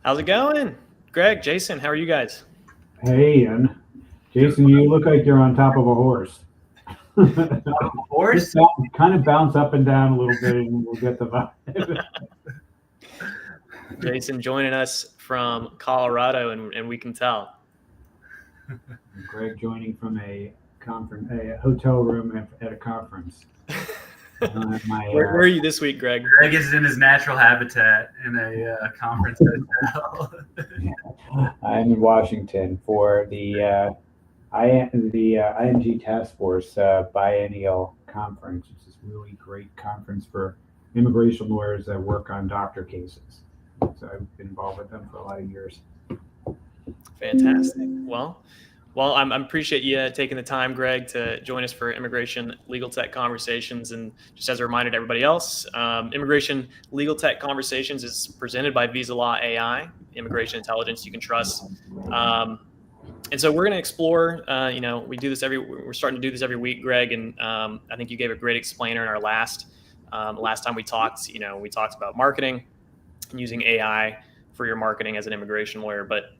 How's it going? Greg, Jason, how are you guys? Hey, Ian. Jason, you look like you're on top of a horse. Of Just course. kind of bounce up and down a little bit, and we'll get the vibe. Jason joining us from Colorado, and we can tell. Greg joining from a conference, a hotel room at a conference. I don't have my. Where are you this week, Greg? Greg is in his natural habitat in a conference hotel. I'm in Washington for the IMG Task Force biennial conference. It's this really great conference for immigration lawyers that work on doctor cases. So I've been involved with them for a lot of years. Fantastic. Well, I appreciate you taking the time, Greg, to join us for Immigration Legal Tech Conversations. And just as a reminder to everybody else, Immigration Legal Tech Conversations is presented by Visa Law AI, immigration intelligence you can trust. And so we're going to explore, we're starting to do this every week, Greg. And I think you gave a great explainer in our last time we talked. We talked about marketing and using AI for your marketing as an immigration lawyer, but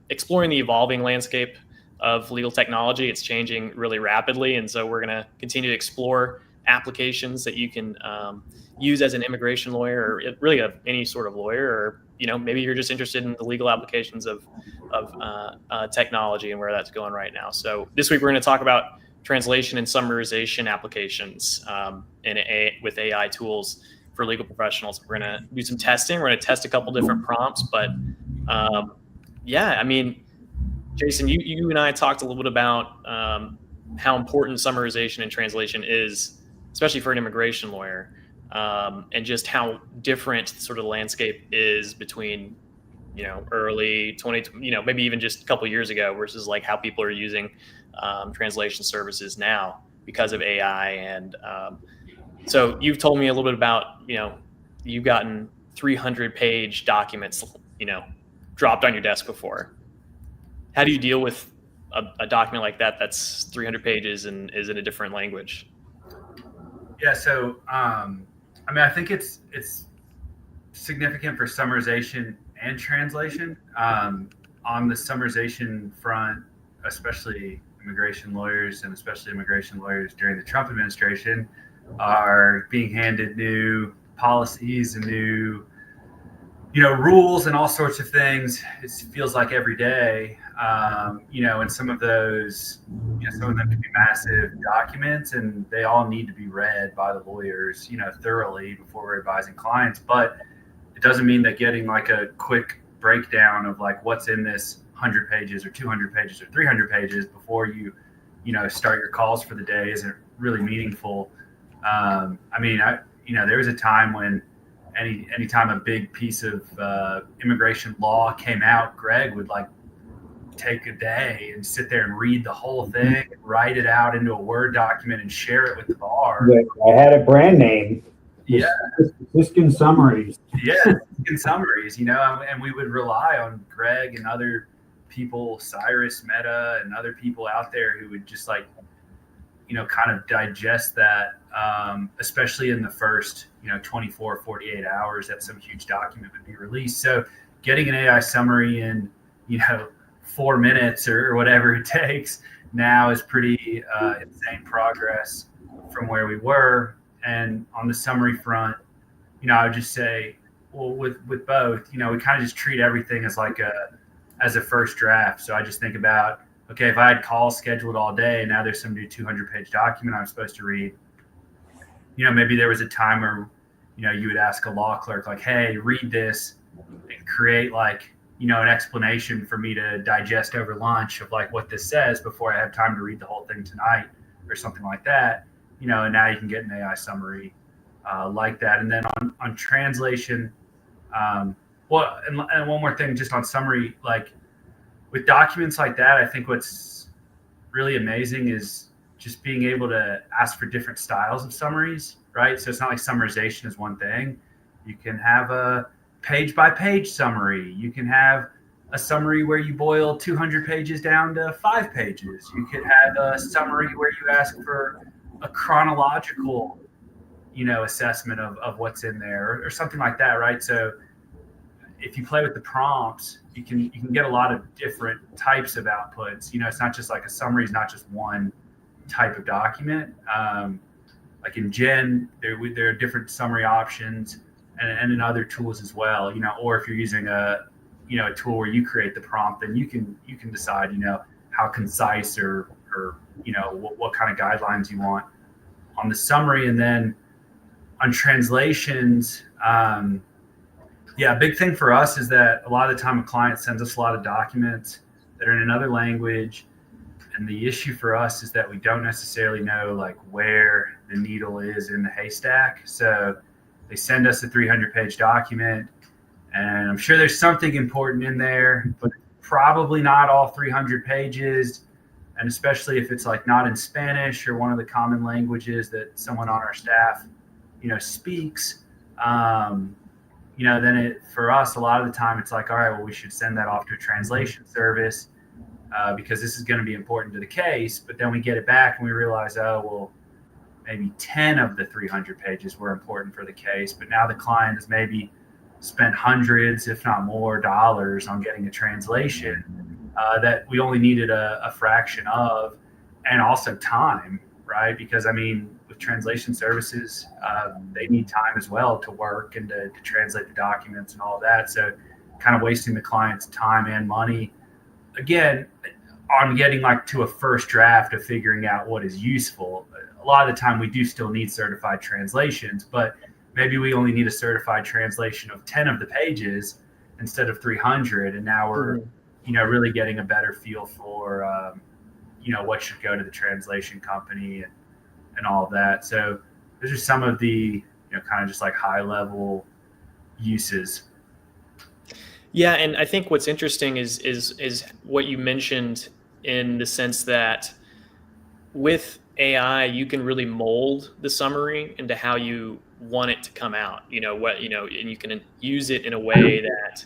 exploring the evolving landscape of legal technology. It's changing really rapidly, and so we're going to continue to explore applications that you can use as an immigration lawyer, or really any sort of lawyer, or maybe you're just interested in the legal applications of technology and where that's going right now. So this week we're going to talk about translation and summarization applications with AI tools for legal professionals. We're going to do some testing. We're going to test a couple different prompts, but Jason, you and I talked a little bit about how important summarization and translation is, especially for an immigration lawyer, and just how different sort of the landscape is between, early 20, maybe even just a couple of years ago versus like how people are using translation services now because of AI. And so you've told me a little bit about, you've gotten 300-page documents, dropped on your desk before. How do you deal with a document like that that's 300 pages and is in a different language? Yeah, so I think it's significant for summarization and translation. On the summarization front, especially immigration lawyers and especially immigration lawyers during the Trump administration are being handed new policies and new rules and all sorts of things. It feels like every day, and some of those, some of them can be massive documents, and they all need to be read by the lawyers, thoroughly before we're advising clients. But it doesn't mean that getting like a quick breakdown of like what's in this 100 pages or 200 pages or 300 pages before you start your calls for the day isn't really meaningful. There was a time when anytime a big piece of immigration law came out, Greg would like take a day and sit there and read the whole thing, and write it out into a Word document and share it with the bar. I had a brand name. Yeah. Siskind summaries. Yeah, in summaries, and we would rely on Greg and other people, Cyrus, Meta, and other people out there who would just like, kind of digest that, especially in the first, 24, 48 hours that some huge document would be released. So getting an AI summary in, 4 minutes or whatever it takes now is pretty insane progress from where we were. And on the summary front, I would just say, well, with both, we kind of just treat everything as like as a first draft. So I just think about, okay, if I had calls scheduled all day, now there's some new 200-page document I'm supposed to read. Maybe there was a time where, you would ask a law clerk like, hey, read this and create like, an explanation for me to digest over lunch of like what this says before I have time to read the whole thing tonight or something like that. And now you can get an AI summary like that. And then on translation, and one more thing just on summary, like with documents like that, I think what's really amazing is just being able to ask for different styles of summaries, right? So it's not like summarization is one thing. You can have a page-by-page summary. You can have a summary where you boil 200 pages down to 5 pages. You could have a summary where you ask for a chronological, assessment of what's in there or something like that, right? So if you play with the prompts, you can get a lot of different types of outputs. It's not just like a summary is not just one type of document. Like in Gen, there are different summary options, and in other tools as well. Or if you're using a tool where you create the prompt, then you can decide how concise or what kind of guidelines you want on the summary. And then on translations, a big thing for us is that a lot of the time a client sends us a lot of documents that are in another language. And the issue for us is that we don't necessarily know like where the needle is in the haystack. So they send us a 300-page document, and I'm sure there's something important in there, but probably not all 300 pages. And especially if it's like not in Spanish or one of the common languages that someone on our staff, speaks, then for us, a lot of the time it's like, all right, well, we should send that off to a translation service because this is going to be important to the case. But then we get it back and we realize, oh, well, maybe 10 of the 300 pages were important for the case. But now the client has maybe spent hundreds, if not more, dollars on getting a translation that we only needed a fraction of, and also time, right? Because with translation services, they need time as well to work and to translate the documents and all of that. So kind of wasting the client's time and money, again, on getting like to a first draft of figuring out what is useful. A lot of the time we do still need certified translations, but maybe we only need a certified translation of 10 of the pages instead of 300. And now we're, really getting a better feel for, what should go to the translation company and all of that. So those are some of the, kind of just like high level uses. Yeah. And I think what's interesting is what you mentioned, in the sense that with AI, you can really mold the summary into how you want it to come out, and you can use it in a way that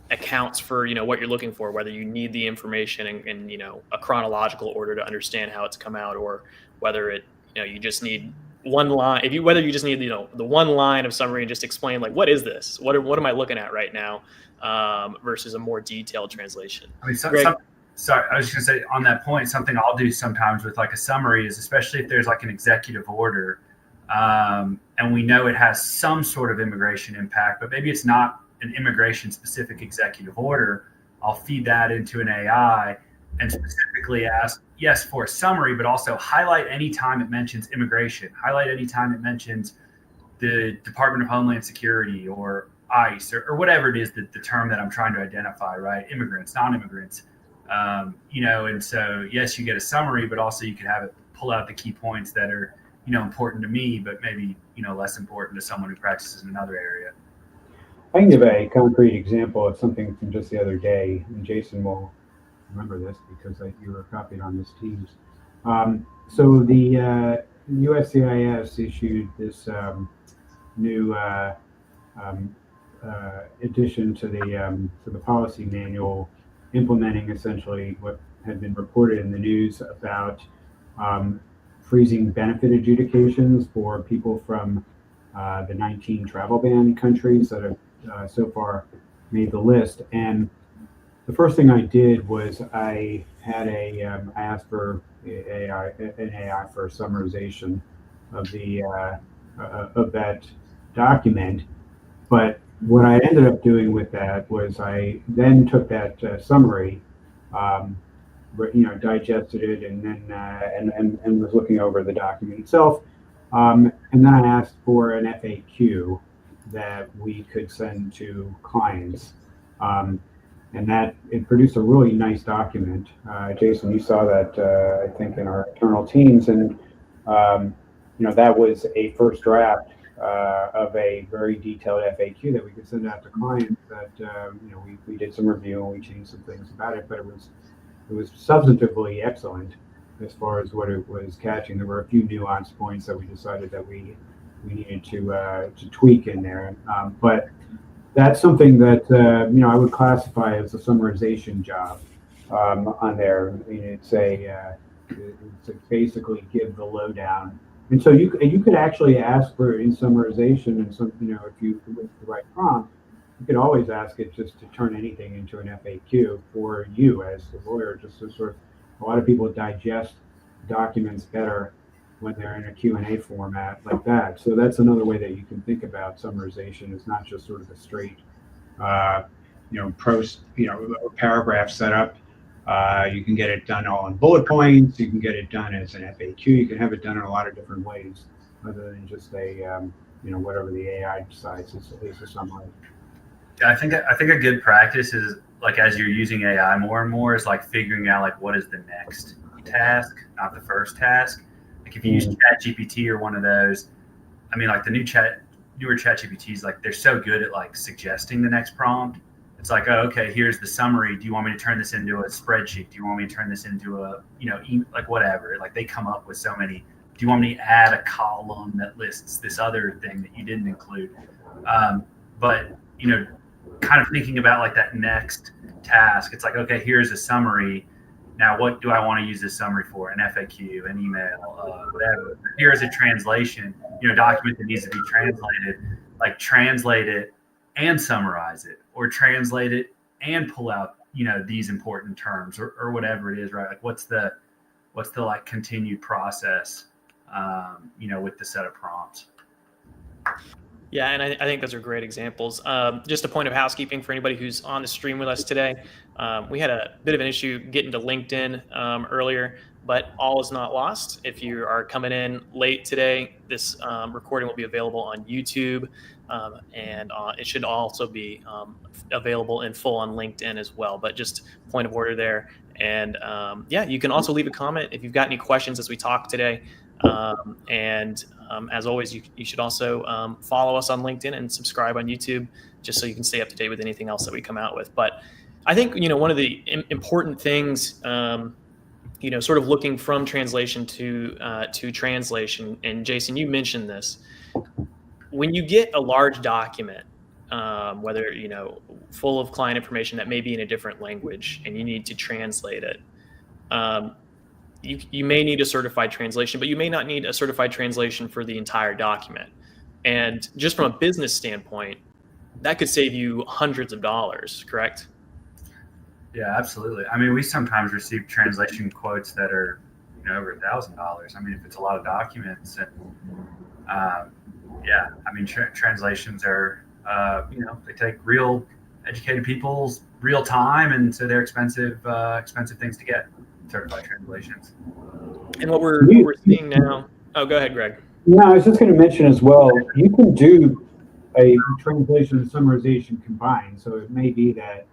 accounts for, what you're looking for, whether you need the information in a chronological order to understand how it's come out, or whether you just need one line, whether you just need, the one line of summary and just explain like, what is this? What am I looking at right now? Versus a more detailed translation. Sorry, I was just gonna say on that point, something I'll do sometimes with like a summary is, especially if there's like an executive order, and we know it has some sort of immigration impact, but maybe it's not an immigration specific executive order. I'll feed that into an AI and specifically ask, yes, for a summary, but also highlight any time it mentions immigration, highlight any time it mentions the Department of Homeland Security or ICE or whatever it is, the term that I'm trying to identify, right? Immigrants, non-immigrants. And so, yes, you get a summary, but also you can have it pull out the key points that are, important to me, but maybe, less important to someone who practices in another area. I can give a concrete example of something from just the other day, and Jason will remember this because you were copied on this Teams. So the USCIS issued this new addition to the policy manual, implementing essentially what had been reported in the news about freezing benefit adjudications for people from the 19 travel ban countries that have so far made the list. And the first thing I did was I asked for an AI for summarization of that document. But what I ended up doing with that was I then took that summary, digested it, and then and was looking over the document itself, and then I asked for an FAQ that we could send to clients, and that it produced a really nice document. Jason, you saw that I think in our internal teams, and that was a first draft of a very detailed FAQ that we could send out to clients. That we did some review and we changed some things about it, but it was substantively excellent as far as what it was catching. There were a few nuanced points that we decided that we needed to tweak in there, but that's something that I would classify as a summarization job on there. I mean, it's basically give the lowdown. And so you could actually ask for in summarization, and some if you with the right prompt, you could always ask it just to turn anything into an FAQ for you as the lawyer, just to sort of, a lot of people digest documents better when they're in a Q&A format like that. So that's another way that you can think about summarization, is not just sort of a straight, paragraph setup. You can get it done all in bullet points. You can get it done as an FAQ. You can have it done in a lot of different ways, other than just a, whatever the AI decides is a summary. I think a good practice is, like, as you're using AI more and more, is like figuring out like what is the next task, not the first task. Like if you use ChatGPT or one of those, I mean, like the newer ChatGPTs, like they're so good at like suggesting the next prompt. It's like, oh, okay, here's the summary. Do you want me to turn this into a spreadsheet? Do you want me to turn this into a, like whatever? Like they come up with so many. Do you want me to add a column that lists this other thing that you didn't include? But kind of thinking about like that next task. It's like, okay, here's a summary. Now, what do I want to use this summary for? An FAQ, an email, whatever. Here's a translation, document that needs to be translated. Like translate it and summarize it, or translate it and pull out, these important terms, or whatever it is, right? Like what's the like continued process, with the set of prompts. Yeah, and I think those are great examples. Just a point of housekeeping for anybody who's on the stream with us today. We had a bit of an issue getting to LinkedIn earlier, but all is not lost. If you are coming in late today, this recording will be available on YouTube, and it should also be available in full on LinkedIn as well. But just point of order there. And you can also leave a comment if you've got any questions as we talk today. As always, you should also follow us on LinkedIn and subscribe on YouTube, just so you can stay up to date with anything else that we come out with. But I think, one of the important things, sort of looking from translation to translation, and Jason, you mentioned this, when you get a large document, whether, full of client information that may be in a different language and you need to translate it, you may need a certified translation, but you may not need a certified translation for the entire document. And just from a business standpoint, that could save you hundreds of dollars, correct? Yeah, absolutely. I mean, we sometimes receive translation quotes that are, over $1,000. I mean, if it's a lot of documents, and translations are, they take real educated people's real time, and so they're expensive things to get. Certified translations. And what we're seeing now. Oh, go ahead, Greg. No, I was just going to mention as well, you can do a translation and summarization combined. So it may be that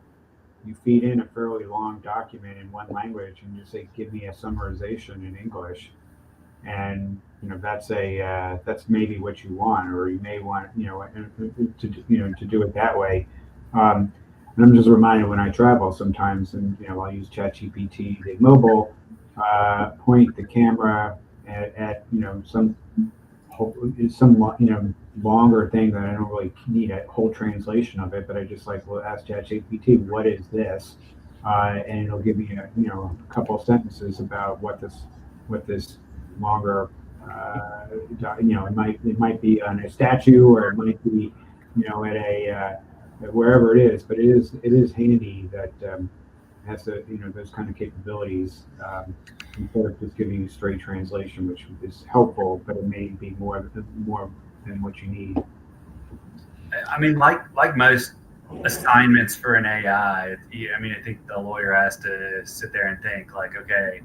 you feed in a fairly long document in one language and you say, give me a summarization in English. And that's maybe what you want, or you may want to do it that way. And I'm just reminded when I travel sometimes, and I'll use ChatGPT, the mobile, point the camera at some longer thing that I don't really need a whole translation of it, but I just ask ChatGPT, what is this? And it'll give me a couple of sentences about what this longer it might be on a statue, or it might be at a wherever it is, but it is handy that has those kind of capabilities, instead of just giving you straight translation, which is helpful, but it may be more than what you need. I mean, like most assignments for an AI, I think the lawyer has to sit there and think like, okay,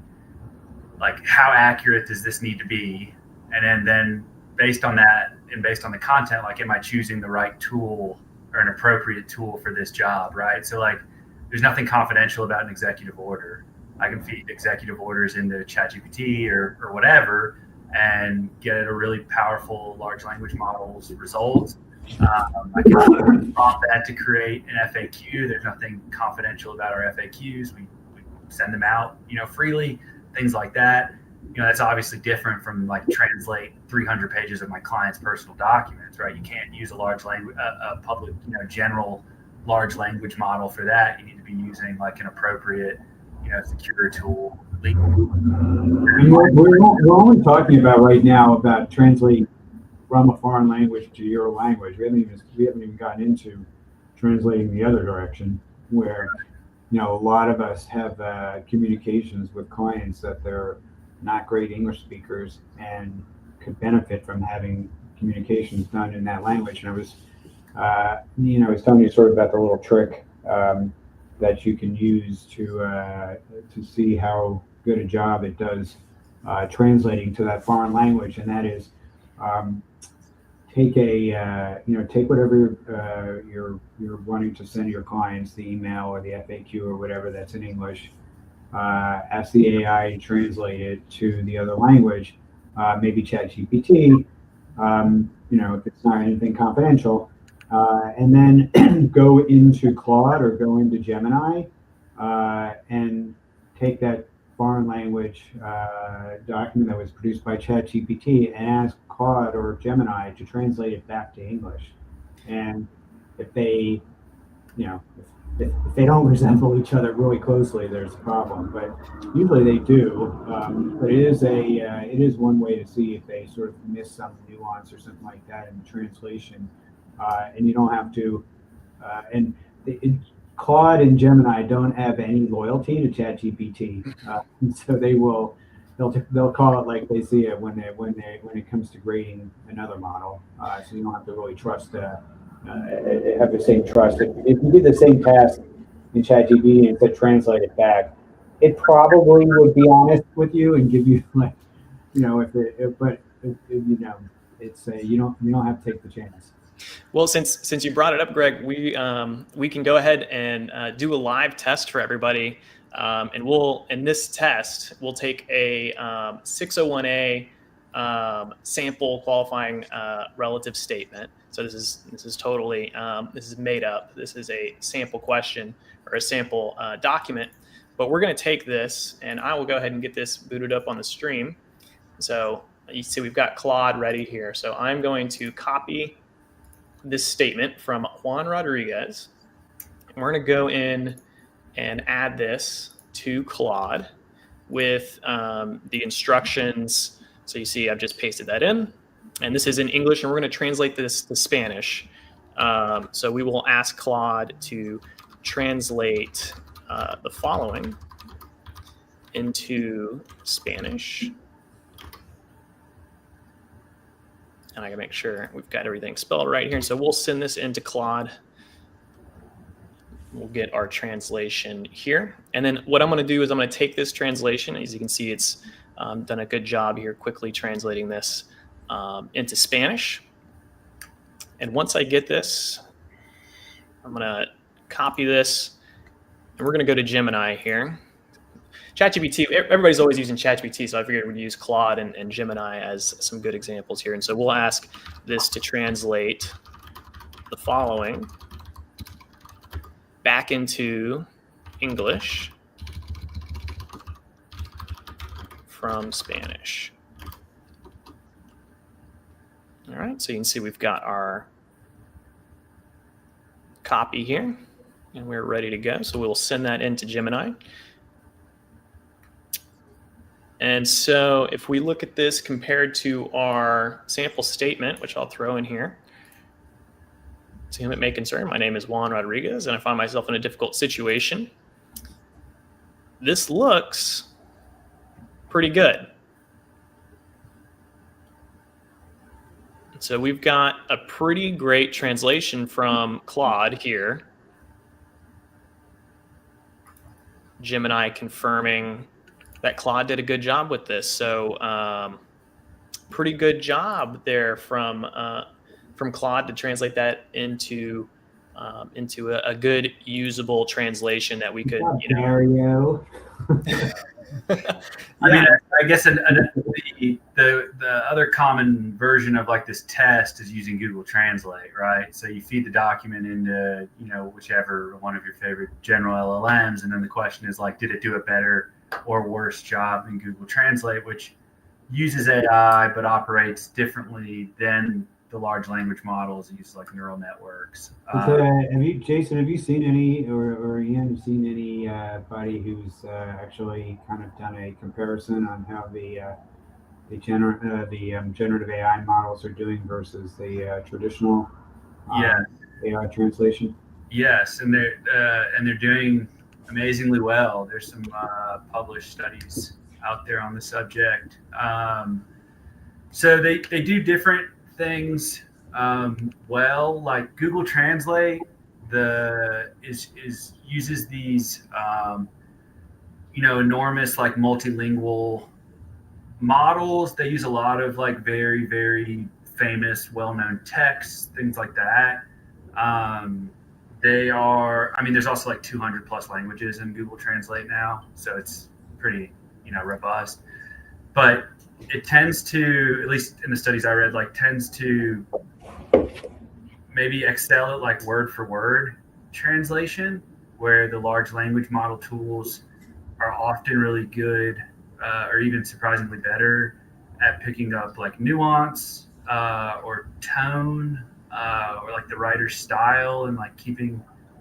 like how accurate does this need to be, and then based on that and based on the content, like, am I choosing the right tool or an appropriate tool for this job, right? So like, there's nothing confidential about an executive order. I can feed executive orders into ChatGPT or whatever and get a really powerful large language model's results. I can prompt that to create an FAQ. There's nothing confidential about our FAQs. We send them out, freely, things like that. That's obviously different from like translate 300 pages of my client's personal documents, right? You can't use a large language, a public, general large language model for that. You need to be using like an appropriate, secure tool. We're only talking about right now about translating from a foreign language to your language. We haven't even gotten into translating the other direction, where a lot of us have communications with clients that they're not great English speakers and could benefit from having communications done in that language. And I was, I was telling you sort of about the little trick that you can use to see how good a job it does translating to that foreign language, and that is take whatever you're wanting to send your clients, the email or the FAQ or whatever that's in English. Ask the AI to translate it to the other language, maybe ChatGPT. If it's not anything confidential, and then go into Claude or go into Gemini and take that foreign language document that was produced by ChatGPT and ask Claude or Gemini to translate it back to English. And if they, if they don't resemble each other really closely, there's a problem. But usually they do. But it is one way to see if they sort of miss some nuance or something like that in the translation. And you don't have to. Claude and Gemini don't have any loyalty to ChatGPT, so they'll call it like they see it when it comes to grading another model. So you don't have to really trust. Have the same trust. If you did the same task in ChatGPT and said translate it back, it probably would be honest with you and give you it's you don't have to take the chance. Well, since you brought it up, Greg, we can go ahead and do a live test for everybody, and in this test we'll take a 601A sample qualifying relative statement. So this is totally this is made up. This is a sample question or a sample document, but we're going to take this, and I will go ahead and get this booted up on the stream. So you see we've got Claude ready here. So I'm going to copy this statement from Juan Rodriguez, and we're going to go in and add this to Claude with the instructions. So you see I've just pasted that in, and this is in English, and we're going to translate this to Spanish. So we will ask Claude to translate the following into Spanish. And I can make sure we've got everything spelled right here. So we'll send this into Claude. We'll get our translation here. And then what I'm going to do is I'm going to take this translation. As you can see, it's done a good job here quickly translating this into Spanish. And once I get this, I'm going to copy this, and we're going to go to Gemini here. ChatGPT, everybody's always using ChatGPT, so I figured we'd use Claude and Gemini as some good examples here. And so we'll ask this to translate the following back into English from Spanish. All right, so you can see we've got our copy here, and we're ready to go. So we'll send that into Gemini. And so if we look at this compared to our sample statement, which I'll throw in here, to whom it may concern, my name is Juan Rodriguez, and I find myself in a difficult situation. This looks pretty good. So we've got a pretty great translation from Claude here. Gemini confirming that Claude did a good job with this. So pretty good job there from Claude to translate that into a good usable translation that we could, Mario. I mean, I guess the other common version of like this test is using Google Translate, right? So you feed the document into, whichever one of your favorite general LLMs, and then the question is like, did it do a better or worse job than Google Translate, which uses AI but operates differently than the large language models, use like neural networks. Jason, have you seen any, or Ian, seen anybody who's actually kind of done a comparison on how the generative AI models are doing versus the traditional AI translation? Yes, and they're doing amazingly well. There's some published studies out there on the subject. So they do different things well. Like Google Translate, is uses these enormous like multilingual models. They use a lot of like very, very famous, well-known texts, things like that. Um, they are. I mean, there's also like 200 plus languages in Google Translate now, so it's pretty robust. But it tends to, at least in the studies I read, like tends to maybe excel at like word for word translation, where the large language model tools are often really good, or even surprisingly better at picking up like nuance or tone, or like the writer's style, and like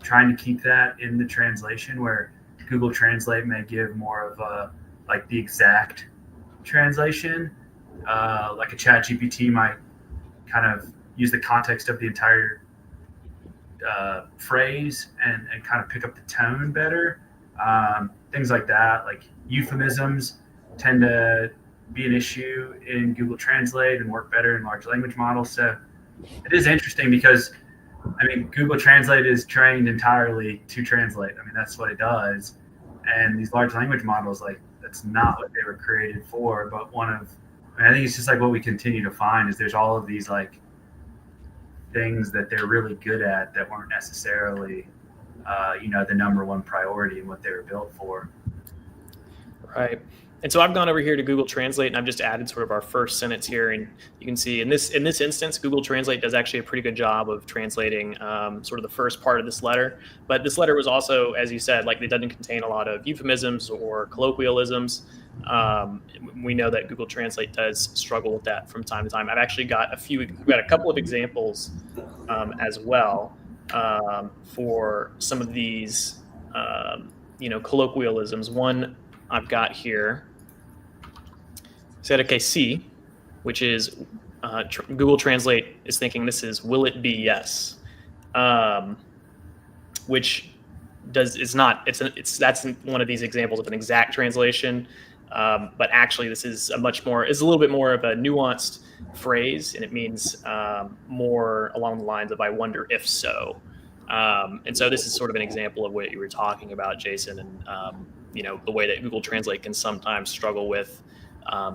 trying to keep that in the translation, where Google Translate may give more of a like the exact translation, like a chat GPT might kind of use the context of the entire phrase and kind of pick up the tone better. Things like that, like euphemisms tend to be an issue in Google Translate and work better in large language models. So it is interesting because, I mean, Google Translate is trained entirely to translate. I mean, that's what it does. And these large language models, like, that's not what they were created for. But I think it's just like what we continue to find is there's all of these like things that they're really good at that weren't necessarily, the number one priority and what they were built for. Right. And so I've gone over here to Google Translate and I've just added sort of our first sentence here. And you can see in this instance, Google Translate does actually a pretty good job of translating sort of the first part of this letter. But this letter was also, as you said, like it doesn't contain a lot of euphemisms or colloquialisms. We know that Google Translate does struggle with that from time to time. I've actually got a couple of examples as well for some of these, colloquialisms. One I've got here said, okay, C, which is Google Translate is thinking this is, will it be yes? Which is not, that's one of these examples of an exact translation. But actually this is a little bit more of a nuanced phrase, and it means more along the lines of, I wonder if so. And so this is sort of an example of what you were talking about, Jason, and the way that Google Translate can sometimes struggle with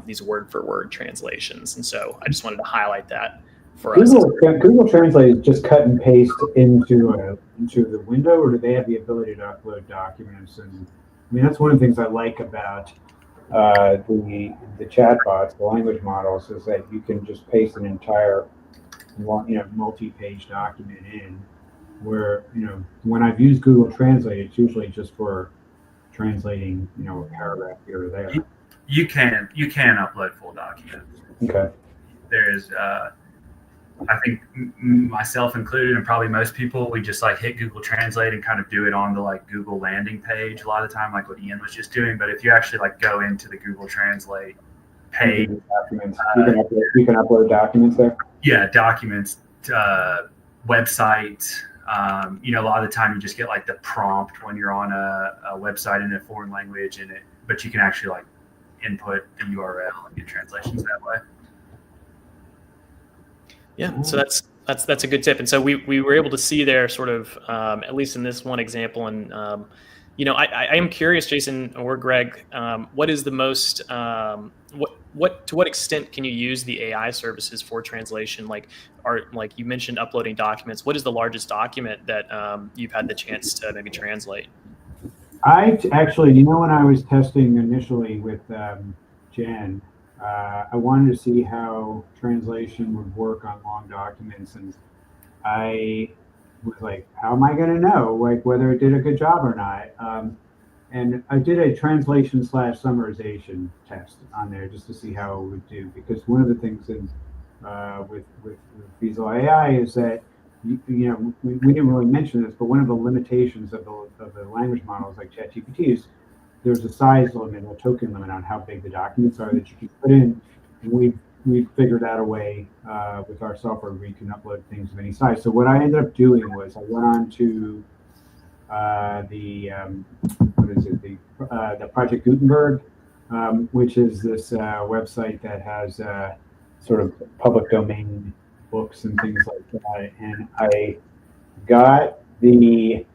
these word-for-word translations. And so I just wanted to highlight that for us. Google Translate is just cut and paste into the window, or do they have the ability to upload documents? And I mean, that's one of the things I like about the chatbots, the language models, is that you can just paste an entire multi-page document in. Where when I've used Google Translate, it's usually just for translating a paragraph here or there. You can upload full documents. Okay. There's I think myself included, and probably most people, we just like hit Google Translate and kind of do it on the like Google landing page a lot of the time, like what Ian was just doing. But if you actually like go into the Google Translate page, documents, you can upload documents there. Yeah, documents, websites. A lot of the time you just get like the prompt when you're on a website in a foreign language, but you can actually like input the URL and get translations that way. Yeah, so that's a good tip. And so we were able to see there sort of, at least in this one example. And, I am curious, Jason or Greg, what is the most, to what extent can you use the AI services for translation? Like you mentioned uploading documents. What is the largest document that you've had the chance to maybe translate? I actually, when I was testing initially with Jen, I wanted to see how translation would work on long documents, and I was like, how am I going to know whether it did a good job or not? And I did a translation / summarization test on there just to see how it would do, because one of the things with Visual AI is that we didn't really mention this, but one of the limitations of the language models like ChatGPT is there's a size limit, a token limit on how big the documents are that you can put in. And we figured out a way with our software where you can upload things of any size. So what I ended up doing was I went on to the Project Gutenberg, which is this website that has sort of public domain books and things like that. And I got it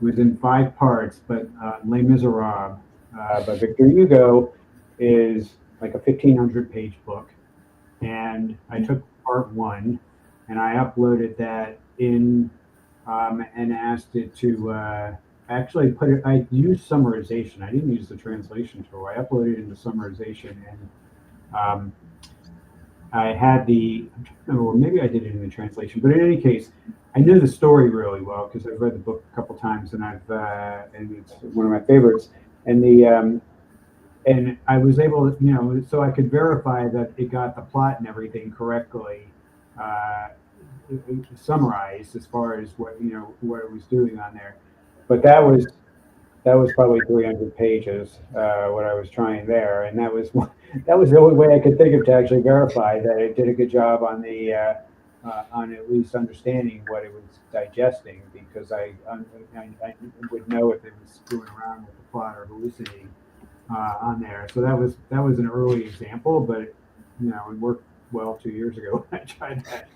was in 5 parts, but Les Miserables by Victor Hugo is like a 1,500-page book. And I took part 1 and I uploaded that in and asked it to actually put it, I used summarization. I didn't use the translation tool. I uploaded it into summarization, and I had or maybe I did it in the translation, but in any case, I knew the story really well because I've read the book a couple times, and and it's one of my favorites. And and I was able to, so I could verify that it got the plot and everything correctly summarized as far as what it was doing on there. But that was probably 300 pages what I was trying there, and that was the only way I could think of to actually verify that it did a good job on on at least understanding what it was digesting, because I would know if it was screwing around with the plot or hallucinating on there. So that was an early example, but it worked well 2 years ago when I tried that.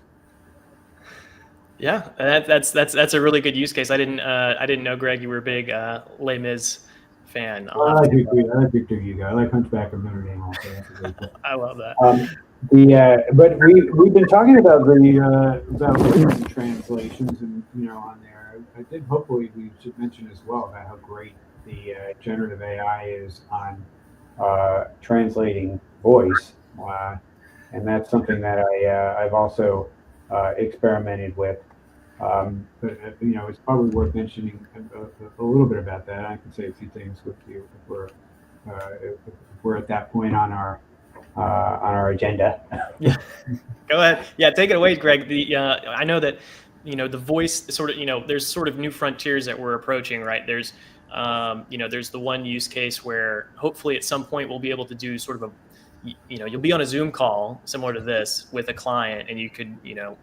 Yeah, that's a really good use case. I didn't know, Greg, you were a big Les Mis fan. I like Victor Hugo. I like Hunchback of Notre Dame also. I love that. But we've been talking about the translations and on there. I think hopefully we should mention as well about how great the generative AI is on translating voice, and that's something that I've also experimented with. But it's probably worth mentioning a little bit about that. I can say a few things with you if we're at that point on our agenda. Yeah, go ahead. Yeah, take it away, Greg. I know that the voice sort of there's sort of new frontiers that we're approaching, right? There's there's the one use case where hopefully at some point we'll be able to do sort of you'll be on a Zoom call similar to this with a client, and you could,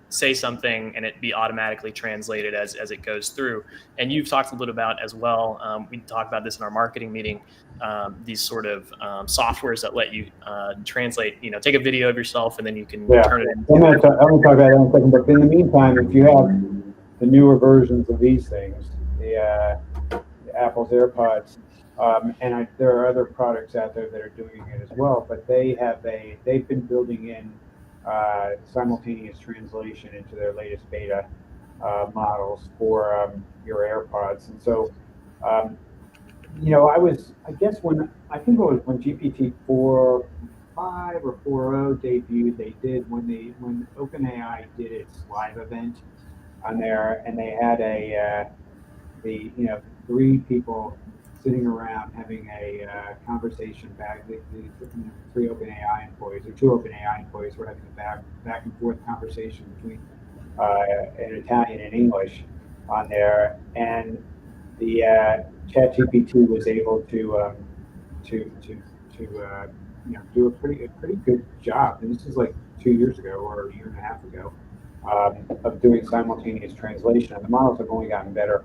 say something and it be automatically translated as it goes through. And you've talked a little bit about as well. We talked about this in our marketing meeting. These sort of softwares that let you translate. Take a video of yourself and then you can turn it into. I'm going to talk about that in a second. But in the meantime, if you have the newer versions of these things, the Apple's AirPods. And there are other products out there that are doing it as well, but they've been building in simultaneous translation into their latest beta models for your AirPods. And so, I guess when GPT 4.5 or 4.0 debuted, they did when OpenAI did its live event on there, and they had the 3 people sitting around having a conversation back. The 3 OpenAI employees, or 2 OpenAI employees, were having a back and forth conversation between in Italian and English on there, and the ChatGPT was able to do a pretty good job. And this is like 2 years ago or a year and a half ago of doing simultaneous translation. And the models have only gotten better,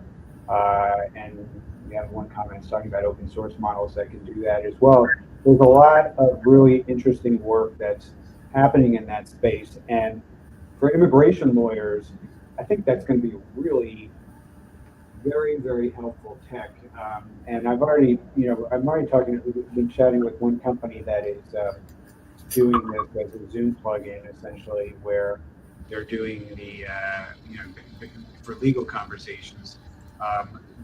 and we have one comment talking about open source models that can do that as well. There's a lot of really interesting work that's happening in that space. And for immigration lawyers, I think that's going to be really very, very helpful tech. And I'm already been chatting with one company that is doing this as a Zoom plugin, essentially, where they're doing for legal conversations,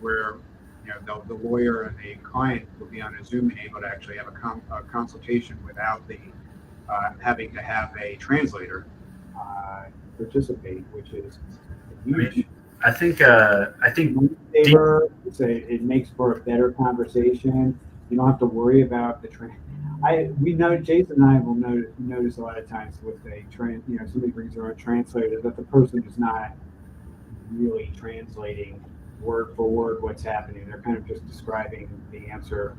where the lawyer and the client will be on a Zoom and able to actually have a consultation without having to have a translator participate, which is huge. I think it makes for a better conversation. You don't have to worry about the we know Jason and I will notice a lot of times with somebody brings their own translator that the person is not really translating word for word what's happening. They're kind of just describing the answer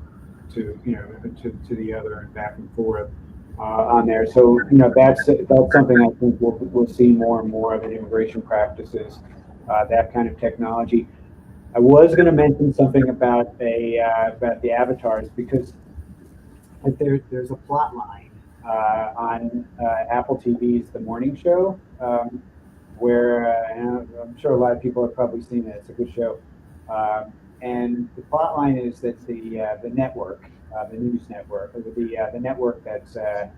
to the other and back and forth. on there. So that's something I think we'll see more and more of in immigration practices. That kind of technology. I was going to mention something about the avatars because there's a plot line on Apple TV's The Morning Show, where and I'm sure a lot of people have probably seen it. It's a good show, and the plot line is that the network, the news network, or the network that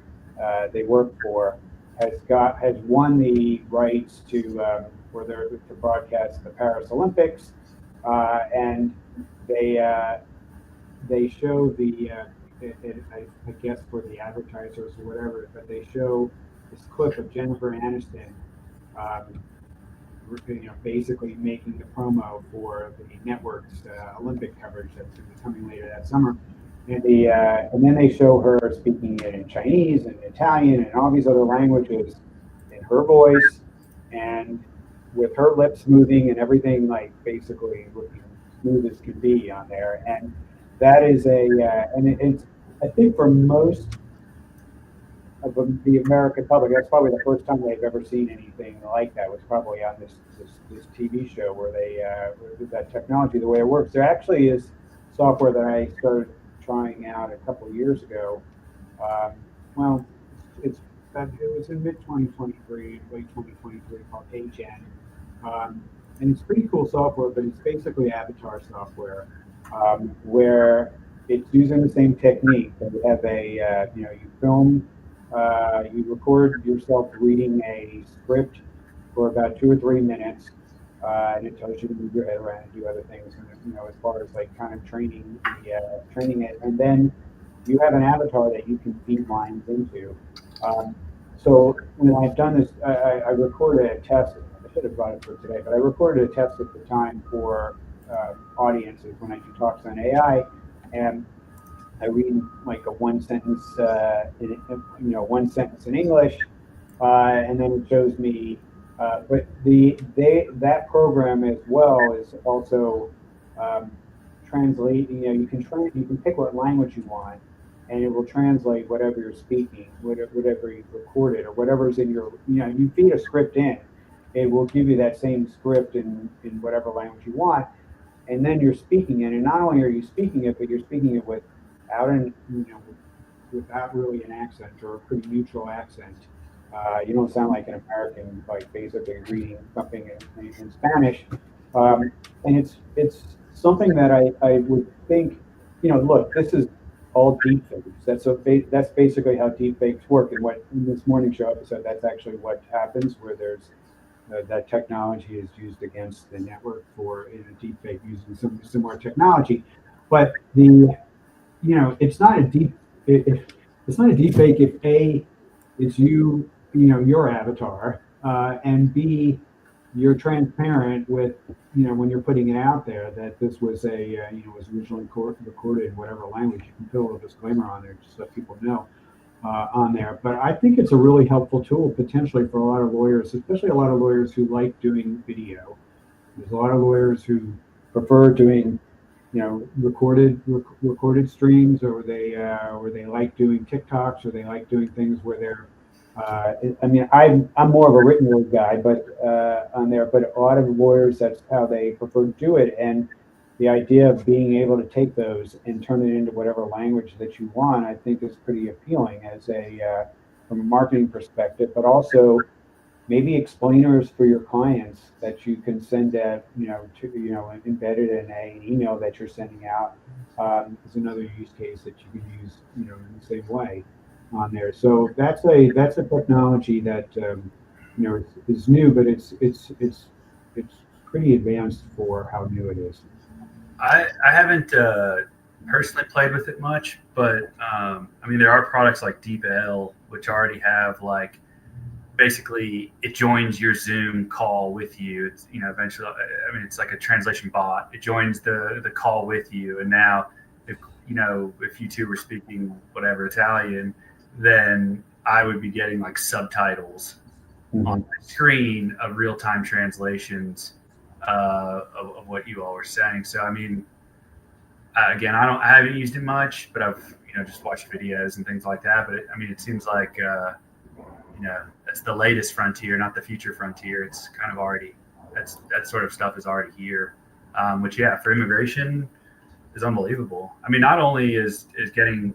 they work for, has won the rights to broadcast the Paris Olympics, and they show I guess for the advertisers or whatever, but they show this clip of Jennifer Aniston, um, basically making the promo for the network's Olympic coverage that's going to be coming later that summer. And then they show her speaking it in Chinese and Italian and all these other languages in her voice and with her lips moving and everything like basically looking smooth as can be on there. And that is it's I think for most of the American public, that's probably the first time they've ever seen anything like that. Was probably on this TV show where with that technology, the way it works. There actually is software that I started trying out a couple of years ago. Well, it was in mid 2023, late 2023, called HN, and it's pretty cool software, but it's basically avatar software, where it's using the same technique. That you have you film. You record yourself reading a script for about 2 or 3 minutes, and it tells you to move your head around and do other things. And as far as like kind of training it, and then you have an avatar that you can feed lines into. So when I've done this, I recorded a test. I should have brought it for today, but I recorded a test at the time for audiences when I do talks on AI, and I read like a one sentence in English, and then it shows me. But that program as well is also translate. You can pick what language you want, and it will translate whatever you're speaking, whatever you've recorded, or whatever's in your. You feed a script in, it will give you that same script in whatever language you want, and then you're speaking it. And not only are you speaking it, but you're speaking it without really an accent or a pretty neutral accent. You don't sound like an American, like basically reading something in Spanish. And it's something that I would think, look, this is all deepfakes. That's basically how deepfakes work. And what in this morning show episode, that's actually what happens, where there's that technology is used against the network in a deepfake using some similar technology. But it's not a it's not a deep fake if A, it's your avatar, and B, you're transparent with, when you're putting it out there that this was was originally recorded in whatever language. You can put a little disclaimer on there just so people know on there. But I think it's a really helpful tool potentially for a lot of lawyers, especially a lot of lawyers who like doing video. There's a lot of lawyers who prefer doing recorded streams, or they like doing TikToks, or they like doing things where they're. I'm more of a written word guy, but on there. But a lot of lawyers, that's how they prefer to do it. And the idea of being able to take those and turn it into whatever language that you want, I think, is pretty appealing from a marketing perspective, but also maybe explainers for your clients that you can send embedded in an email that you're sending out is another use case that you can use in the same way on there. So that's a technology that is new, but it's pretty advanced for how new it is. I haven't personally played with it much, but there are products like DeepL which already have like. Basically, it joins your Zoom call with you. It's eventually. It's like a translation bot. It joins the call with you, and now, if you two were speaking whatever Italian, then I would be getting like subtitles on my screen of real time translations of what you all were saying. So again, I haven't used it much, but I've just watch videos and things like that. But it seems like that's the latest frontier, not the future frontier. It's kind of already that sort of stuff is already here. Which for immigration is unbelievable. Not only is getting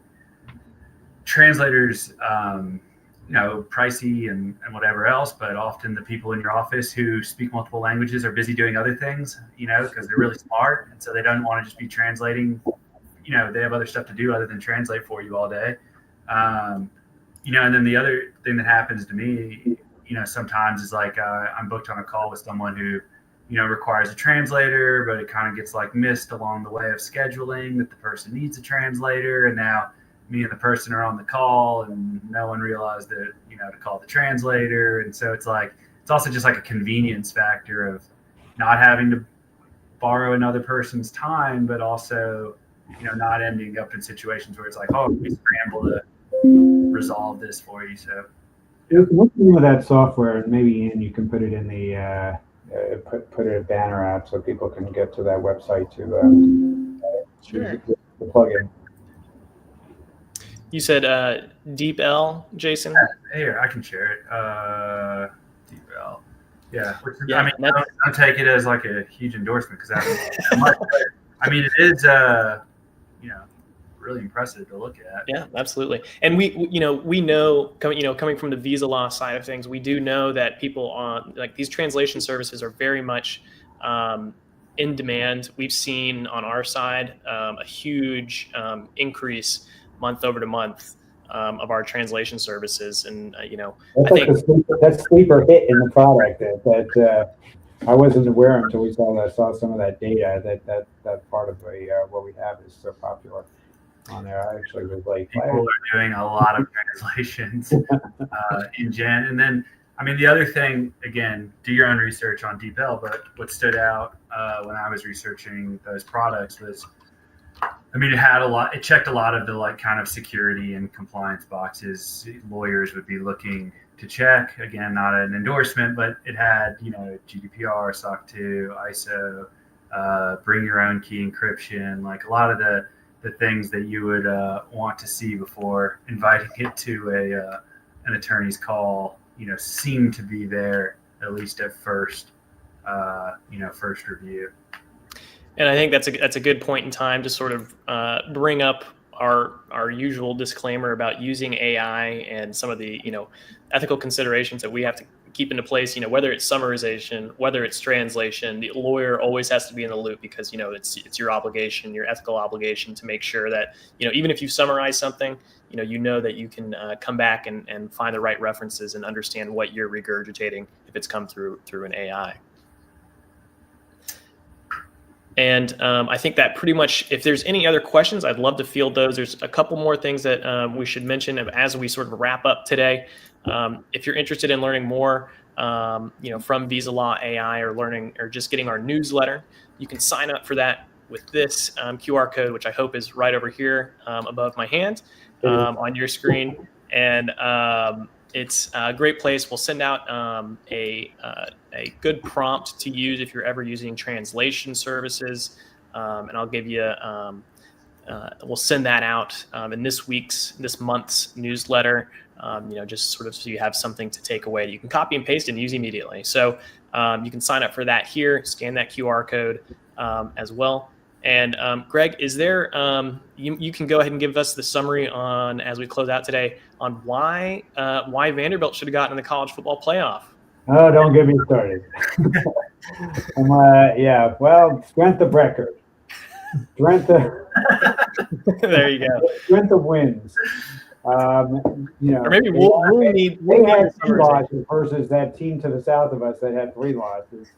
translators pricey and whatever else, but often the people in your office who speak multiple languages are busy doing other things, because they're really smart, and so they don't want to just be translating. They have other stuff to do other than translate for you all day. And then the other thing that happens to me, sometimes is like I'm booked on a call with someone who requires a translator, but it kind of gets like missed along the way of scheduling that the person needs a translator, and now me and the person are on the call and no one realized that, to call the translator. And so it's also just like a convenience factor of not having to borrow another person's time, but also, not ending up in situations where it's like, oh, we scramble to resolve this for you. So what's the name of that software? And maybe Ian, you can put it in the put it a banner out so people can get to that website to plug in. You said Deep L, Jason? Here, I can share it. Deep L. Yeah. Don't take it as like a huge endorsement, because it is really impressive to look at. Yeah, absolutely. And we know coming from the visa law side of things, we do know that people on like these translation services are very much in demand. We've seen on our side a huge increase month over to month of our translation services, and that sleeper hit in the product that I wasn't aware until we saw some of that data that part of what we have is so popular on there. I actually was like, people are doing a lot of translations in Gen, and then the other thing, again, do your own research on DeepL, but what stood out when I was researching those products was, it checked a lot of the like kind of security and compliance boxes lawyers would be looking to check. Again, not an endorsement, but it had, GDPR, SOC 2, ISO, bring your own key encryption, like a lot of the things that you would want to see before inviting it to an attorney's call, seem to be there, at least at first, first review. And I think that's a good point in time to sort of bring up our usual disclaimer about using AI and some of the ethical considerations that we have to keep into place. Whether it's summarization, whether it's translation, the lawyer always has to be in the loop, because it's your obligation, your ethical obligation, to make sure that even if you summarize something, that you can come back and find the right references and understand what you're regurgitating if it's come through an AI. And I think that pretty much, if there's any other questions, I'd love to field those. There's a couple more things that we should mention as we sort of wrap up today. If you're interested in learning more, from Visa Law AI, or just getting our newsletter, you can sign up for that with this QR code, which I hope is right over here above my hand on your screen. And it's a great place. We'll send out a good prompt to use if you're ever using translation services, and I'll give you. We'll send that out in this month's newsletter. Just sort of so you have something to take away that you can copy and paste and use immediately. So you can sign up for that here. Scan that QR code as well. And Greg, is there you can go ahead and give us the summary on, as we close out today, on why Vanderbilt should have gotten in the college football playoff? Oh, don't get me started. Strength of record. There you go. Strength of wins. Or maybe we'll need had 2 losses versus that team to the south of us that had 3 losses.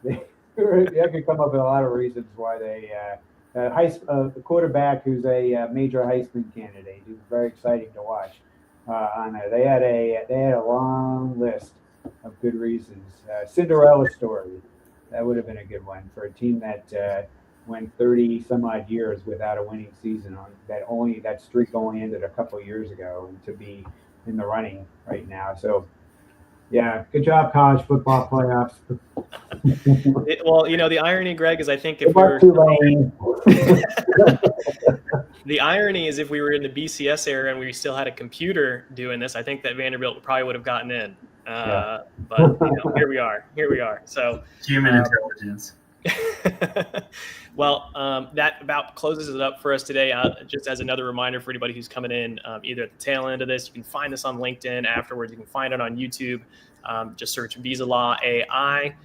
That could come up with a lot of reasons why they the quarterback who's a major Heisman candidate, who's very exciting to watch on there. They had a long list of good reasons. Cinderella story, that would have been a good one for a team that went 30 some odd years without a winning season. That streak only ended a couple of years ago, and to be in the running right now. So Yeah, good job, college football playoffs. Well, the irony, Greg, is I think if Good luck, Tulane. the irony is if we were in the BCS era and we still had a computer doing this, I think that Vanderbilt probably would have gotten in. But here we are. So human intelligence. Well, that about closes it up for us today. Just as another reminder for anybody who's coming in, either at the tail end of this, you can find us on LinkedIn. Afterwards, you can find it on YouTube. Just search Visa Law AI.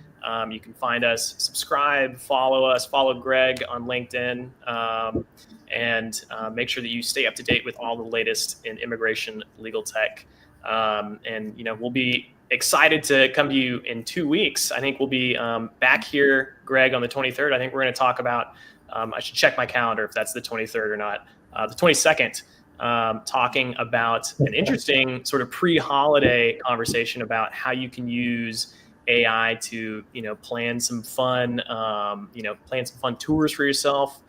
You can find us, subscribe, follow Greg on LinkedIn, and make sure that you stay up to date with all the latest in immigration legal tech. And we'll be excited to come to you in 2 weeks. I think we'll be back here, Greg, on the 23rd. I think we're going to talk about, I should check my calendar if that's the 23rd or not, the 22nd, talking about an interesting sort of pre-holiday conversation about how you can use AI to, plan some fun, tours for yourself,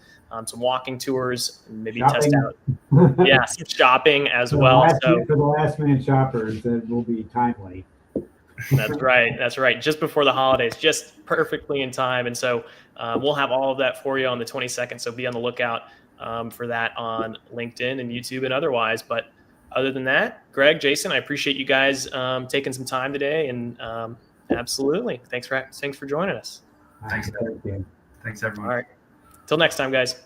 some walking tours, and maybe shopping. Test out, some shopping as well. So for the last minute shoppers, it will be timely. That's right. Just before the holidays, just perfectly in time. And so we'll have all of that for you on the 22nd. So be on the lookout for that on LinkedIn and YouTube and otherwise. But other than that, Greg, Jason, I appreciate you guys taking some time today. And absolutely, thanks for joining us. Thanks everyone. All right. Till next time, guys.